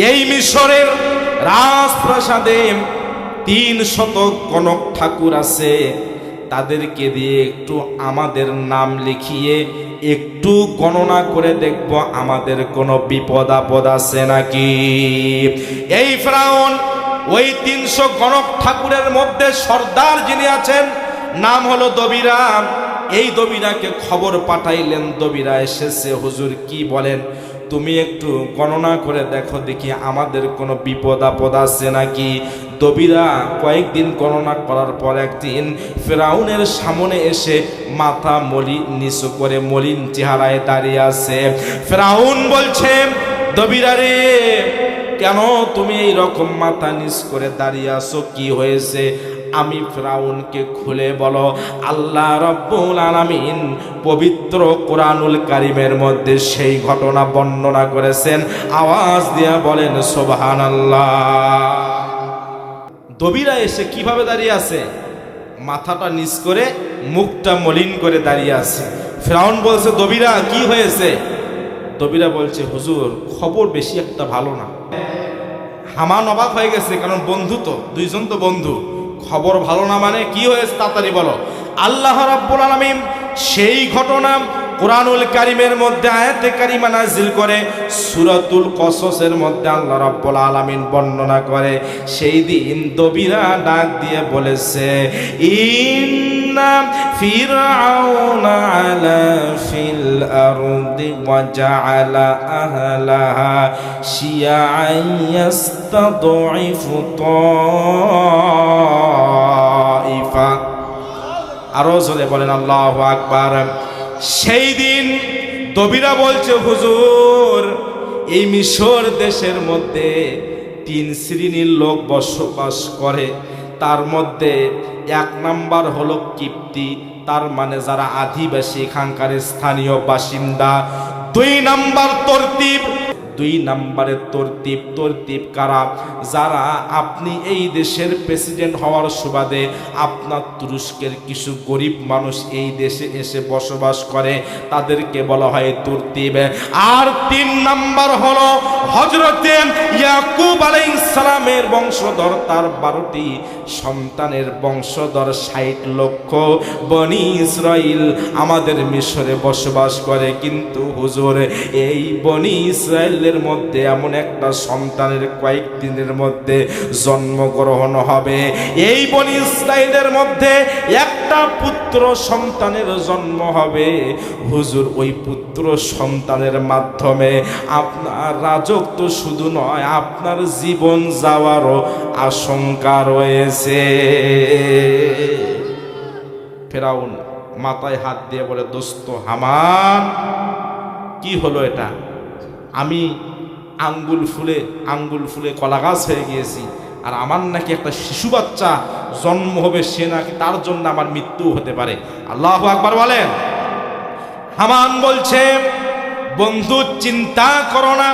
এই মিশরের রাজপ্রাসাদে 300 কনক ঠাকুর আছে, তাদেরকে দিয়ে একটু আমাদের নাম লিখিয়ে একটু গণনা করে দেখব আমাদের কোনো বিপদ আপদ আছে নাকি। এই ফেরাউন ওই 300 গণক ঠাকুরের মধ্যে সর্দার যিনি আছেন নাম হলো দবিরা। এই দবিরাকে খবর পাঠাইলেন, দবিরা এসেছে, হুজুর কি বলেন, তুমি একটু গণনা করে দেখো দেখি আমাদের কোনো বিপদ আপদ আছে নাকি। দবিরা কয়েকদিন গণনা করার পর একদিন ফেরাউনের সামনে এসে মাথা নিচু করে মলিন চেহারায় দাঁড়িয়ে আছে। ফেরাউন বলছে, দবিরা রে, কেন তুমি এই রকম মাথা নিচ করে দাঁড়িয়ে আছো, কি হয়েছে? আমি ফেরাউনকে খুলে বলো। আল্লাহ রব্বুল আলামিন পবিত্র কোরআনুল কারীমের মধ্যে সেই ঘটনা বর্ণনা করেছেন। আওয়াজ দিয়া বলেন সুবহানাল্লাহ। দবিরা এসে কিভাবে দাঁড়িয়ে আছে? মাথাটা নিচ করে মুখটা মলিন করে দাঁড়িয়ে আছে। ফেরাউন বলছে, দবিরা কি হয়েছে? দবিরা বলছে, হুজুর খবর বেশি একটা ভালো না। হামান অবাক হয়ে গেছে, কারণ বন্ধু তো, দুইজন তো বন্ধু। খবর ভালো না মানে কি হয়েছে তাড়াতাড়ি বলো। আল্লাহ রাব্বুল আলামিন সেই ঘটনা কোরআনুল কারীমের মধ্যে আয়াতে কারিমা নাযিল করে, সূরাতুল কসসের মধ্যে আল্লাহ রাব্বুল আলামিন বর্ণনা করে। সেই দিন দবিরা ডাক দিয়ে বলেছে, ইন্না ফিরআউনা আলা ফিল আরদি ওয়া জাআলা আহলাহা শিয়াআন ইয়াস্তাদঈফু তাইফা। আরো জোরে বলেন আল্লাহু আকবার। সেই দিন দবিরা বলছে, হুজুর এই মিশর দেশের মধ্যে 3 শ্রেণীর লোক বসবাস করে। তার মধ্যে 1 নাম্বার হলো কিপ্তি, তার মানে যারা আদিবাসী, এখানকার স্থানীয় বাসিন্দা। 2 নাম্বার তরতিব। 2 নাম্বারের তরতিব কারা? যারা আপনি এই দেশের প্রেসিডেন্ট হওয়ার সুবাদে আপনার তুরস্কের কিছু গরিব মানুষ এই দেশে এসে বসবাস করে, তাদেরকে বলা হয় তরতিব। আর 3 নাম্বার হলো হযরতে ইয়াকুব আলাইহিস সালামের বংশধর, তার 12টি সন্তানের বংশধর 60 লক্ষ বনি ইসরাইল আমাদের মিশরে বসবাস করে। কিন্তু হুজুর এই বনি ইসরাইলের মধ্যে এমন একটা সন্তানের কয়েকদিনের মধ্যে জন্মগ্রহণ হবে। এই বনি ইসরাইলের মধ্যে একটা পুত্র সন্তানের জন্ম হবে। হুজুর ওই পুত্র সন্তানের মাধ্যমে আপনার রাজত্ব শুধু নয়, আপনার জীবন যাওয়ারও আশঙ্কা রয়েছে। ফেরাউন মাথায় হাত দিয়ে বলে, দোস্ত হামান, কি হলো এটা? আমি আঙ্গুল ফুলে কলা গাছ হয়ে গিয়েছি, আর আমার নাকি একটা শিশু বাচ্চা জন্ম হবে, সে নাকি তার জন্য আমার মৃত্যু হতে পারে। আল্লাহু আকবার বলেন। হামান বলছে, বন্ধু চিন্তা করো না,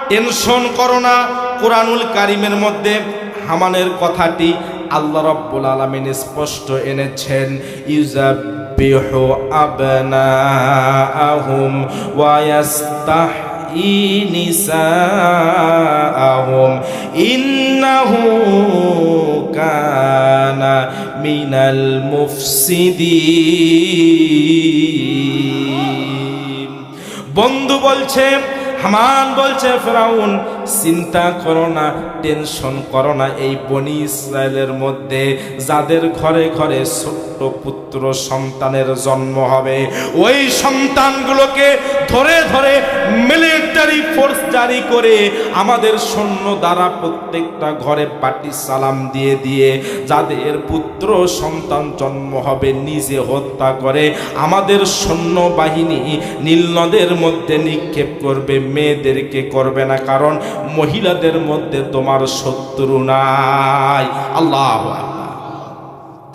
টেনশন করো না। কোরআনুল কারীমের মধ্যে হামানের কথাটি আল্লাহ রাব্বুল আলামিন স্পষ্ট এনেছেন। ইউযাবিহু আবনাআহুম ওয়া ইয়াস্তাহয়ী নিসাআহুম ইন্নাহু কানা মিনাল মুফসিদিন। বন্ধু বলছে, হামান বলছে, ফেরাউন চিন্তা করো না, টেনশন করো না। এই বনি ইসরায়েলের মধ্যে যাদের ঘরে ঘরে ছোট্ট পুত্র সন্তানের জন্ম হবে, ওই সন্তানগুলোকে ধরে ধরে মিলিটারি ফোর্স জারি করে আমাদের সৈন্য দ্বারা প্রত্যেকটা ঘরে পাটি সালাম দিয়ে দিয়ে যাদের পুত্র সন্তান জন্ম হবে নিজে হত্যা করে আমাদের সৈন্য বাহিনী নীলনদের মধ্যে নিক্ষেপ করবে। মেয়েদেরকে করবে না, কারণ মহিলাদের মধ্যে তোমার শত্রু নাই। আল্লাহু আকবার।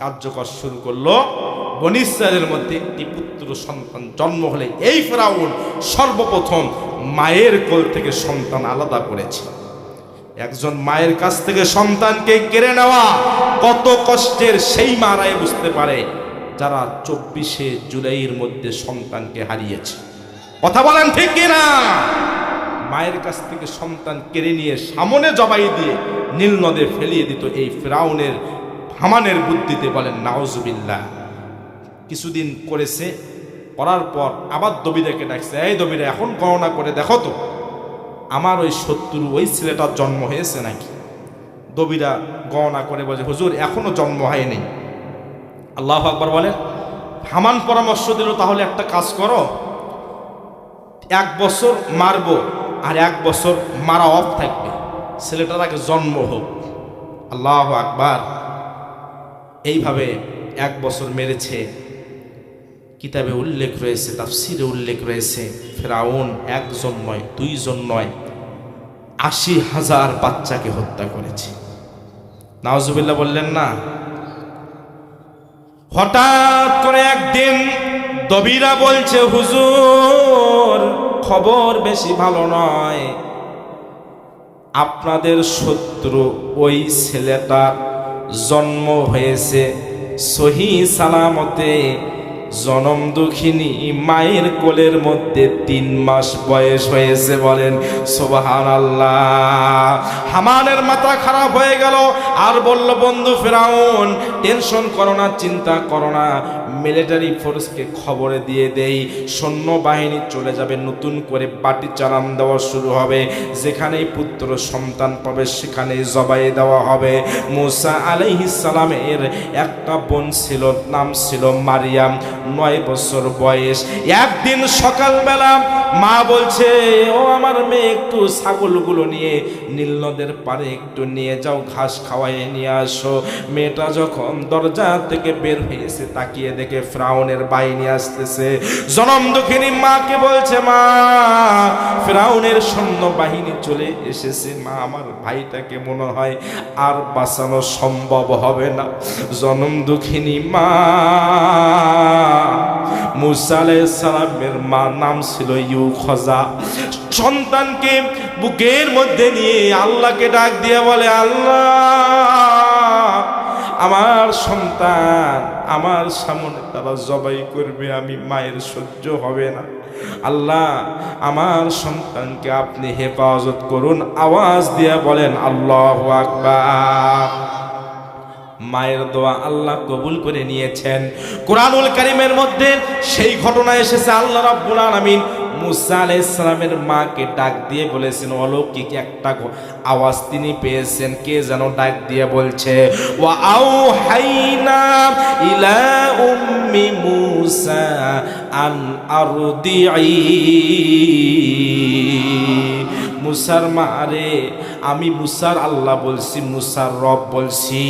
কার্যকর শুরু করলো। বনি ইসরায়েলের মধ্যে একটি পুত্র সন্তান জন্ম হলে এই ফেরাউন সর্বপ্রথম মায়ের কোল থেকে সন্তান আলাদা করেছে। একজন মায়ের কাছ থেকে সন্তানকে কেড়ে নেওয়া কত কষ্টের সেই মারাই বুঝতে পারে যারা 24শে জুলাইয়ের মধ্যে সন্তানকে হারিয়েছে। কথা বলেন ঠিক কিনা? মায়ের কাছ থেকে সন্তান কেড়ে নিয়ে সামনে জবাই দিয়ে নীল নদে ফেলিয়ে দিত এই ফিরাউনের হামানের বুদ্ধিতে, বলেন নাউজুবিল্লাহ। কিছুদিন করেছে, করার পর আবার দবিরাকে ডাকছে, এই দবিরা এখন গণনা করে দেখো তো আমার ওই শত্রু ওই ছেলেটার জন্ম হয়েছে নাকি। দবিরা গণনা করে বলে, হুজুর এখনো জন্ম হয়নি। আল্লাহু আকবার বলেন। হামান পরামর্শ দিল, তাহলে একটা কাজ করো, 1 বছর মারবো আর 1 বছর মারা অফ থাকবে, ছেলেটার আগে জন্ম হোক। আল্লাহু আকবার। এইভাবে 1 বছর মেরেছে। কিতাবে উল্লেখ রয়েছে, তাফসিরে উল্লেখ রয়েছে, ফিরাউন 1 জন নয় 2 জন নয় 80,000 বাচ্চাকে হত্যা করেছে। নাউজুবিল্লাহ বললেন না। হঠাৎ করে একদিন দবিরা বলছে, হুজুর খবর বেশি ভালো নয়, আপনাদের শত্রু ওই ছেলেটা জন্ম হয়েছে সহি সালামতে, জনম দুঃখিনী মায়ের কোলের মধ্যে 3 মাস বয়স হয়েছে, বলেন সুবহানাল্লাহ। হামানের মাথা খারাপ হয়ে গেল আর বলল, বন্ধু ফিরাউন টেনশন করো না, চিন্তা করো না, মিলিটারি ফোর্সকে খবরে দিয়ে দেই, সৈন্যবাহিনী চলে যাবে, নতুন করে বাটি চালান দেওয়া শুরু হবে, যেখানেই পুত্র সন্তান পাবে সেখানেই জবাই দেওয়া হবে। মুসা আলাইহিস সালামের একটা বোন ছিল, নাম ছিল মারিয়াম, 9 বছর বয়স। একদিন সকালবেলা মা বলছে, ও আমার মেয়ে একটু ছাগলগুলো নিয়ে নীল নদের পারে একটু নিয়ে যাও, ঘাস খাওয়াইয়ে নিয়ে আসো। মেয়েটা যখন দরজা থেকে বের হয়েছে তাকিয়ে দেখে ফিরাউনের বাহিনী আসতেছে। জনম দুঃখিনী মাকে বলছে, মা ফিরাউনের সৈন্য বাহিনী চলে এসেছে, মা আমার ভাইটাকে মনে হয় আর বাঁচানো সম্ভব হবে না। জনম দুঃখিনী মা মুসা আলাইহিস সালামের মা নাম ছিল ইউখজা, সন্তানকে বুকের মধ্যে নিয়ে আল্লাহকে ডাক দিয়ে বলে, আল্লাহ আমার সন্তান আমার সামনে তারা জবাই করবে, আমি মায়ের সহ্য হবে না, আল্লাহ আমার সন্তানকে আপনি হেফাজত করুন। আওয়াজ দিয়ে বলেন আল্লাহু আকবার। মায়ের দোয়া আল্লাহ কবুল করে নিয়েছেন। কুরআনুল কারীমের মধ্যে সেই ঘটনা এসেছে, আল্লাহ রাব্বুল আলামিন মুসা আলাইহিস সালামের মাকে ডাক দিয়ে বলেছেন, অলৌকিক একটা আওয়াজ তিনি পেয়েছেন, কে যেন ডাক দিয়ে বলছে, ওয়া আউহাইনা ইলা উম্মি মুসা আন আরদিই, মুসার মা রে, আমি মুসার আল্লাহ বলছি, মুসার রব বলছি,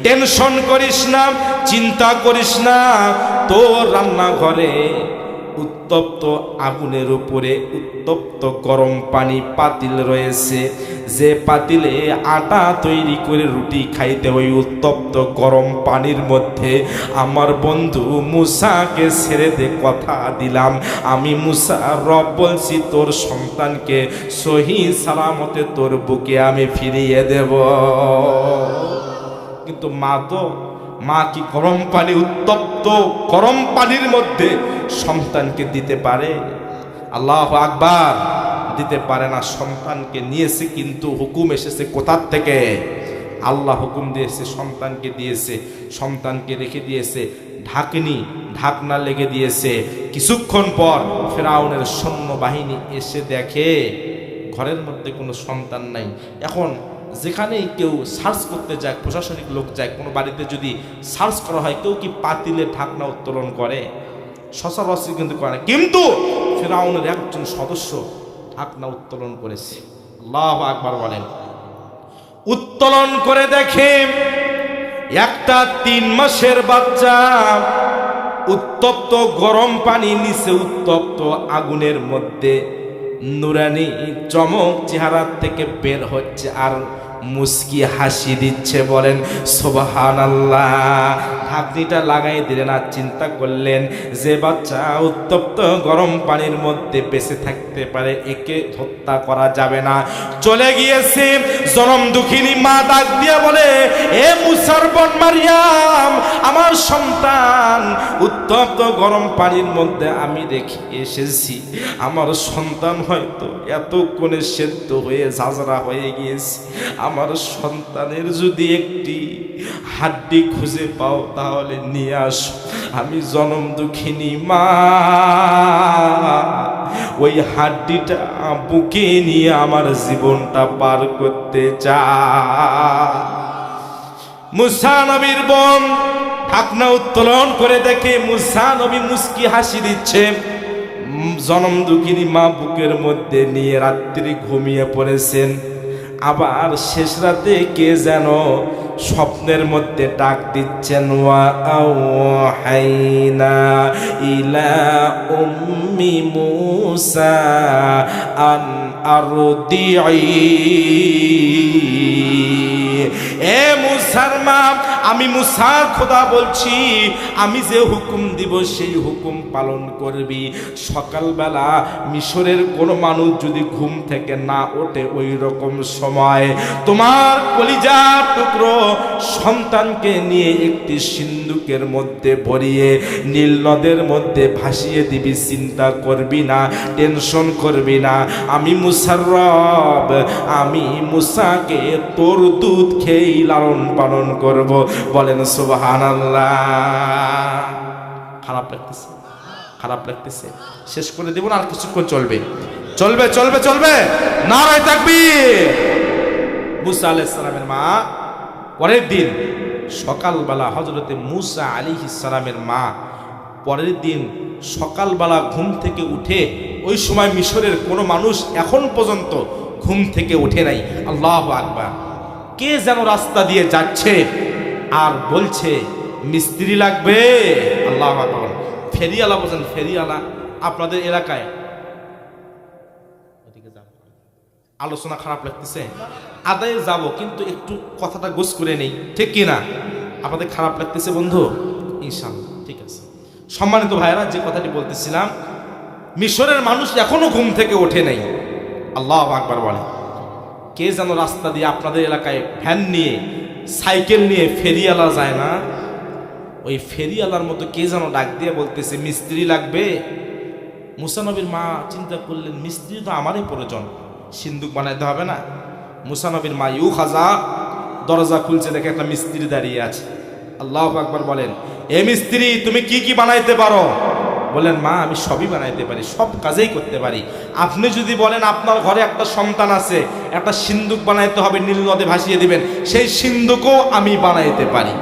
টেনশন করিস না, চিন্তা করিস না, তোর রান্নাঘরে উত্তপ্ত আগুনের উপরে উত্তপ্ত গরম পানি পাতিল রয়েছে, যে পাতিলে আটা তৈরি করে রুটি খাইতে, ওই উত্তপ্ত গরম পানির মধ্যে আমার বন্ধু মুসাকে ছেড়ে দে, কথা দিলাম আমি মুসা রব বলছি, তোর সন্তানকে সহি সালামতে তোর বুকে আমি ফিরিয়ে দেব। কিন্তু মা কি গরম পানি, উত্তপ্ত গরম পানির মধ্যে সন্তানকে দিতে পারে? আল্লাহু আকবার। দিতে পারে না। সন্তানকে নিয়েছে, কিন্তু হুকুম এসেছে কোথার থেকে? আল্লাহ হুকুম দিয়েছে, সন্তানকে দিয়েছে, সন্তানকে রেখে দিয়েছে, ঢাকনা লেগে দিয়েছে। কিছুক্ষণ পর ফিরাউনের সৈন্যবাহিনী এসে দেখে ঘরের মধ্যে কোনো সন্তান নাই। এখন যেখানেই কেউ সার্চ করতে যায়, প্রশাসনিক লোক যায়, কোনো বাড়িতে যদি সার্চ করা হয়, কেউ কি পাতিলে ঢাকনা উত্তোলন করে? সচরাচর কিন্তু করে না। কিন্তু ফিরাউনের একজন সদস্য ঢাকনা উত্তোলন করেছে। আল্লাহু আকবার বলেন। উত্তোলন করে দেখে একটা 3 মাসের বাচ্চা উত্তপ্ত গরম পানি নিচে উত্তপ্ত আগুনের মধ্যে নুরানি চমক চেহারা থেকে বের হচ্ছে আর মুস্কি হাসি দিচ্ছে। বলেন সুবহানাল্লাহ। ঢাকনিটা লাগাই দিলেন আর চিন্তা করলেন যে বাচ্চা উত্তপ্ত গরম পানির মধ্যে বেঁচে থাকতে পারে একে হত্যা করা যাবে না। চলে গিয়েছে জনম দুঃখিনী মা ডাক দিয়া বলে, এ মুসার বোন মারিয়াম, আমার সন্তান উত্তপ্ত গরম পানির মধ্যে আমি রেখে এসেছি। আমার সন্তান হয়তো এতক্ষণে সেদ্ধ হয়ে ঝাঁঝরা হয়ে গিয়েছে। আমার সন্তানের যদি একটি হাড্ডি খুঁজে পাও তাহলে নিয়ে আসো। আমি জনম দুঃখিনী মা ওই হাড্ডিটা বুকে নিয়ে আমার জীবনটা পার করতে চাই। মুসা নবীর বোন ঢাকনা উত্তোলন করে দেখে মুসা নবী মুস্কি হাসি দিচ্ছে। জনম দুঃখিনী মা বুকের মধ্যে নিয়ে রাত্রি ঘুমিয়ে পড়েছেন। আবার শেষ রাতে কে যেন স্বপ্নের মধ্যে ডাক দিচ্ছেন, ওয়া আওহাইনা ইলা উম্মি মুসা আন আরদিই। এ মুসার মা, আমি মুসার খোদা বলছি, আমি যে হুকুম দিব সেই হুকুম পালন করবি। সকালবেলা মিশরের কোনো মানুষ যদি ঘুম থেকে না ওঠে ওই রকম সময় তোমার কলিজার টুকরো সন্তানকে নিয়ে একটি সিন্দুকের মধ্যে ভরিয়ে নীল নদের মধ্যে ভাসিয়ে দিবি। চিন্তা করবি না, টেনশন করবি না। আমি মুসার রব, আমি মুসাকে তোর দুধ খেয়েই লালন পালন করব। বলেন সুবহানাল্লাহ। খারাপ লাগতেছে? খারাপ লাগতেছে? শেষ করে দেব না, আর কিছুক্ষণ চলবে চলবে চলবে চলবে। নারায়ে তাকবীর। মুসা আলাইহিস সালামের মা পরের দিন সকালবেলা, হযরতে মুসা আলাইহিস সালামের মা পরের দিন সকালবেলা ঘুম থেকে উঠে, ওই সময় মিশরের কোনো মানুষ এখন পর্যন্ত ঘুম থেকে ওঠে নাই। আল্লাহু আকবার। কে যেন রাস্তা দিয়ে যাচ্ছে আর বলছে মিস্ত্রি লাগবে। আল্লাহু আকবার। ফেরিওয়ালা বলেন, ফেরিওয়ালা আপনাদের এলাকায়, আলোচনা খারাপ লাগতেছে, আদায়ে যাব কিন্তু একটু কথাটা গোছ করে নেই, ঠিক কি না? আপনাদের খারাপ লাগতেছে বন্ধু? ইনশাআল্লাহ ঠিক আছে। সম্মানিত ভাইরা, যে কথাটি বলতেছিলাম, মিশরের মানুষ এখনো ঘুম থেকে ওঠে নাই। আল্লাহু আকবার বলে। কে যেন রাস্তা দিয়ে আপনাদের এলাকায় ভ্যান নিয়ে, সাইকেল নিয়ে ফেরিওয়ালা যায় না, ওই ফেরিওয়ালার মতো কে যেন ডাক দিয়ে বলতেছে মিস্ত্রি লাগবে। মুসা নবীর মা চিন্তা করলেন, মিস্ত্রি তো আমারই প্রয়োজন, সিন্দুক বানাইতে হবে না। মুসা নবীর মা ইউ খাজা দরজা খুলছে, দেখে একটা মিস্ত্রি দাঁড়িয়ে আছে। আল্লাহু আকবার বলেন। এ মিস্ত্রি, তুমি কি কি বানাইতে পারো? বলেন, মা আমি সবই বানাইতে পারি, সব কাজেই করতে পারি। আপনি যদি বলেন আপনার ঘরে একটা সন্তান আছে, একটা সিন্দুক বানাইতে হবে, নীল নদে ভাসিয়ে দিবেন, সেই সিন্দুকও আমি বানাইতে পারি।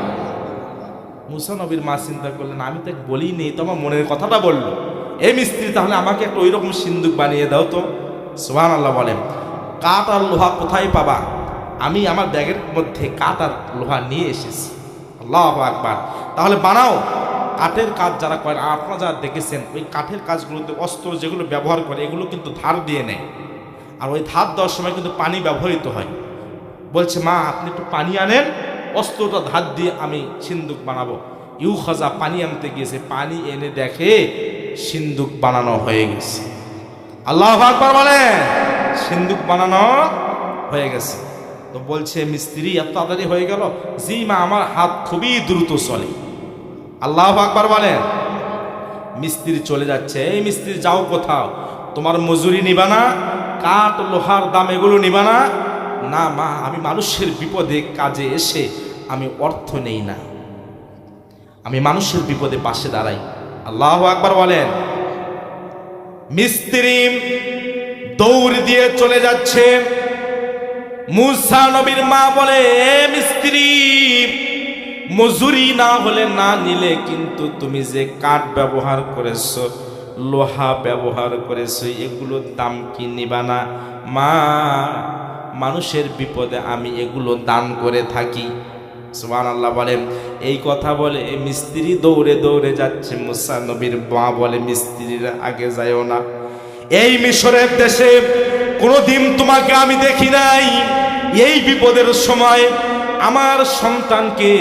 মুসা নবীর মা চিন্তা করলেন, আমি তো বলি নেই, তো আমার মনের কথাটা বললো। এ মিস্ত্রি, তাহলে আমাকে একটা ওই রকম সিন্দুক বানিয়ে দাও তো। সুবহানাল্লাহ বলেন। কাঠ আর লোহা কোথায় পাবা? আমি আমার ব্যাগের মধ্যে কাঠ আর লোহা নিয়ে এসেছি। আল্লাহু আকবার। তাহলে বানাও। কাঠের কাজ যারা করেন, আপনারা যারা দেখেছেন, ওই কাঠের কাজগুলোতে অস্ত্র যেগুলো ব্যবহার করে এগুলো কিন্তু ধার দিয়ে নেয়, আর ওই ধার দেওয়ার সময় কিন্তু পানি ব্যবহৃত হয়। বলছে, মা আপনি একটু পানি আনেন, অস্ত্রটা ধার দিয়ে আমি সিন্দুক বানাবো। ইউ খাজা পানি আনতে গিয়েছে, পানি এনে দেখে সিন্দুক বানানো হয়ে গেছে। আল্লাহু আকবার বলেন। সিন্দুক বানানো হয়ে গেছে। তো বলছে, মিস্ত্রি এত তাড়াতাড়ি হয়ে গেল? জি মা, আমার হাত খুবই দ্রুত চলে। আল্লাহু আকবার বলেন। মিস্ত্রি চলে যাচ্ছে। এই মিস্ত্রি, যাও কোথাও, তোমার মজুরি নিবা না, কাঠ লোহার দাম এগুলো নিবা না? না মা, আমি মানুষের বিপদে কাজে এসে আমি অর্থ নেই না, আমি মানুষের বিপদে পাশে দাঁড়াই। আল্লাহু আকবার বলেন। মিস্ত্রি দৌড় দিয়ে চলে যাচ্ছে। মুসা নবীর মা বলে, এ মিস্ত্রি, মজুরি না হলে না নিলে কিন্তু তুমি যে কাঠ ব্যবহার করেছো, লোহা ব্যবহার করেছো, এগুলোর দাম কি নিবা না? মা, মানুষের বিপদে আমি এগুলো দান করে থাকি। সুবহানাল্লাহ বলেন। এই কথা বলে মিস্ত্রি দৌড়ে দৌড়ে যাচ্ছে। মুসা নবীর মা বলে, মিস্ত্রিরা আগে যায়ও না, এই মিশরের দেশে কোনোদিন তোমাকে আমি দেখি নাই। এই বিপদের সময় আমার সন্তানকে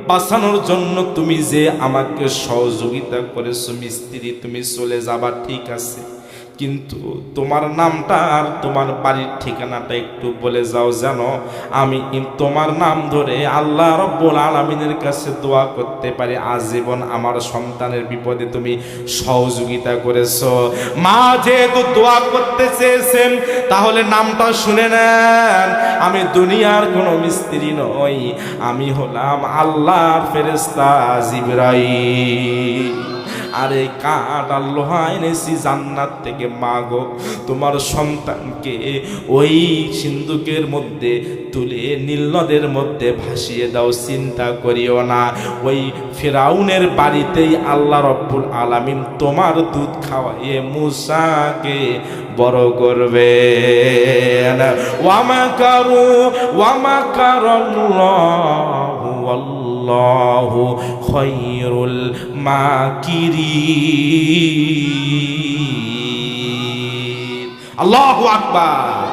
বাঁচানোর জন্য তুমি যে আমাকে সহযোগিতা করেছো মিস্ত্রি, তুমি চলে যাবা ঠিক আছে, কিন্তু তোমার নামটা আর তোমার বাড়ির ঠিকানাটা একটু বলে যাও, জানো আমি তোমার নাম ধরে আল্লাহ রব্বুল আলামিনের কাছে দোয়া করতে পারি আজীবন আমার সন্তানের বিপদে তুমি সহযোগিতা করেছো। মা যেহেতু দোয়া করতে চেয়েছেন তাহলে নামটা শুনে নেন, আমি দুনিয়ার কোনো মিস্ত্রি নই, আমি হলাম আল্লাহর ফেরেশতা জিবরাইল। আরে কাঠ আর লোহা এনেছি জান্নাত থেকে, মাগো তোমার সন্তানকে ওই সিন্ধুকের মধ্যে তুলে নীল নদের মধ্যে ভাসিয়ে দাও, চিন্তা করিও না, ওই ফিরাউনের বাড়িতেই আল্লাহ রব্বুল আলামিন তোমার দুধ খাওয়াইয়ে মূসাকে বড় করবে। ওয়ামাকারু ওয়ামাকারাল্লাহু আল্লাহু খায়রুল মাকিরিন। আল্লাহু আকবার।